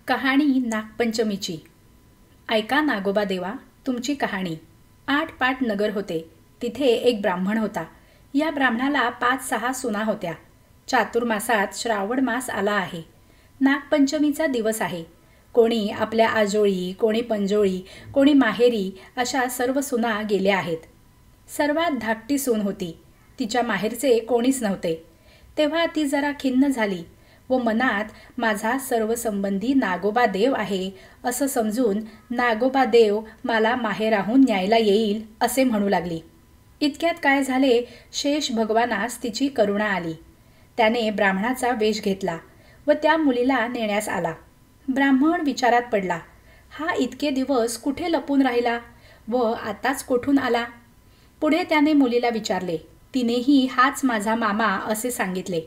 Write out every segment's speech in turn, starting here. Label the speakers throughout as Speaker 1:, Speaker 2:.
Speaker 1: कहाणी नागपंचमीची। ऐका नागोबा देवा तुमची कहाणी। 8 पाट नगर होते। तिथे एक ब्राह्मण होता। या ब्राह्मणाला 5-6 सुना होत्या। चातुर्मासात श्रावण मास आला आहे। नागपंचमीचा दिवस आहे। कोणी आपल्या आजोळी, कोणी पंजोळी, कोणी माहेरी अशा सर्व सुना गेल्या आहेत। सर्वात धाकटी सून होती। तिच्या माहेरचे कोणीच नव्हते। तेव्हा ती जरा खिन्न झाली व मनात माझा सर्व संबंधी नागोबा देव आहे असं समजून नागोबा देव मला माहेराहून न्यायला येईल असे म्हणू लागली। इतक्यात काय झाले, शेष भगवानास तिची करुणा आली। त्याने ब्राह्मणाचा वेश घेतला व त्या मुलीला नेण्यास आला। ब्राह्मण विचारात पडला, हा इतके दिवस कुठे लपून राहिला व आताच कोठून आला। पुढे त्याने मुलीला विचारले। तिनेही हाच माझा मामा असे सांगितले।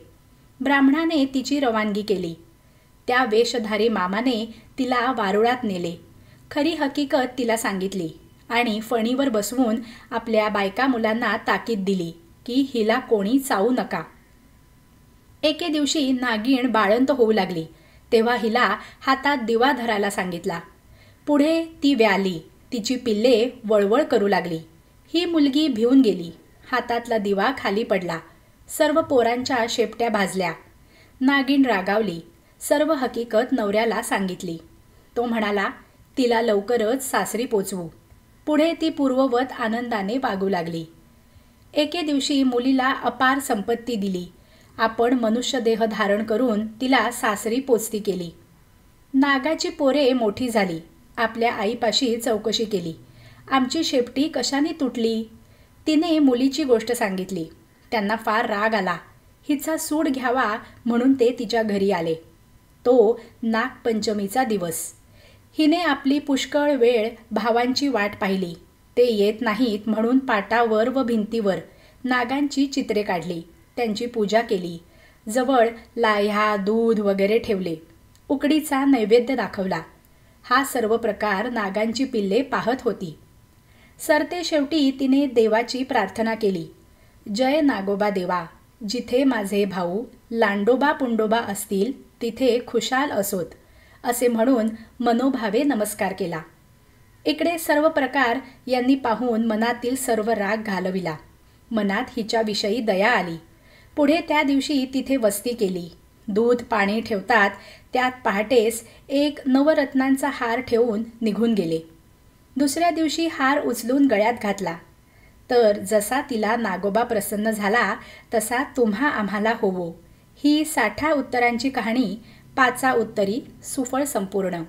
Speaker 1: ब्राह्मणाने तिची रवानगी केली। त्या वेशधारी मामाने तिला वारुळात नेले। खरी हकीकत तिला सांगितली आणि फणीवर बसवून आपल्या बायका मुलांना ताकीद दिली की हिला कोणी चावू नका। एके दिवशी नागिण बाळंत होऊ लागली तेव्हा हिला हातात दिवा धरायला सांगितला। पुढे ती व्याली, तिची पिल्ले वळवळ करू लागली। ही मुलगी भिवून गेली। हातातला दिवा खाली पडला। सर्व पोरांच्या शेपट्या भाजल्या। नागिण रागावली। सर्व हकीकत नवऱ्याला सांगितली। तो म्हणाला, तिला लवकरच सासरी पोचवू। पुढे ती पूर्ववत आनंदाने वागू लागली। एके दिवशी मुलीला अपार संपत्ती दिली। आपण मनुष्यदेह धारण करून तिला सासरी पोचती केली। नागाची पोरे मोठी झाली। आपल्या आईपाशी चौकशी केली। आमची शेपटी कशाने तुटली? तिने मुलीची गोष्ट सांगितली। त्यांना फार राग आला। हिचा सूड घ्यावा म्हणून ते तिच्या घरी आले। तो नागपंचमीचा दिवस। हिने आपली पुष्कळ वेळ भावांची वाट पाहिली। ते येत नाहीत म्हणून पाटावर व भिंतीवर नागांची चित्रे काढली। त्यांची पूजा केली। जवळ लाह्या, दूध वगैरे ठेवले। उकडीचा नैवेद्य दाखवला। हा सर्व प्रकार नागांची पिल्ले पाहत होती। सरते शेवटी तिने देवाची प्रार्थना केली। जय नागोबा देवा, जिथे माझे भाऊ लांडोबा पुंडोबा असतील तिथे खुशाल असोत असे म्हणून मनोभावे नमस्कार केला। इकडे सर्व प्रकार यांनी पाहून मनातील सर्व राग घालविला। मनात हिच्याविषयी दया आली। पुढे त्या दिवशी तिथे वस्ती केली। दूध पाणी ठेवतात त्यात पहाटेस एक नवरत्नांचा हार ठेवून निघून गेले। दुसऱ्या दिवशी हार उचलून गळ्यात घातला तर जसा तिला नागोबा प्रसन्न झाला तसा तुम्हा आम्हाला होवो। ही 60 उत्तरांची कहाणी 5 उत्तरी सुफळ संपूर्ण।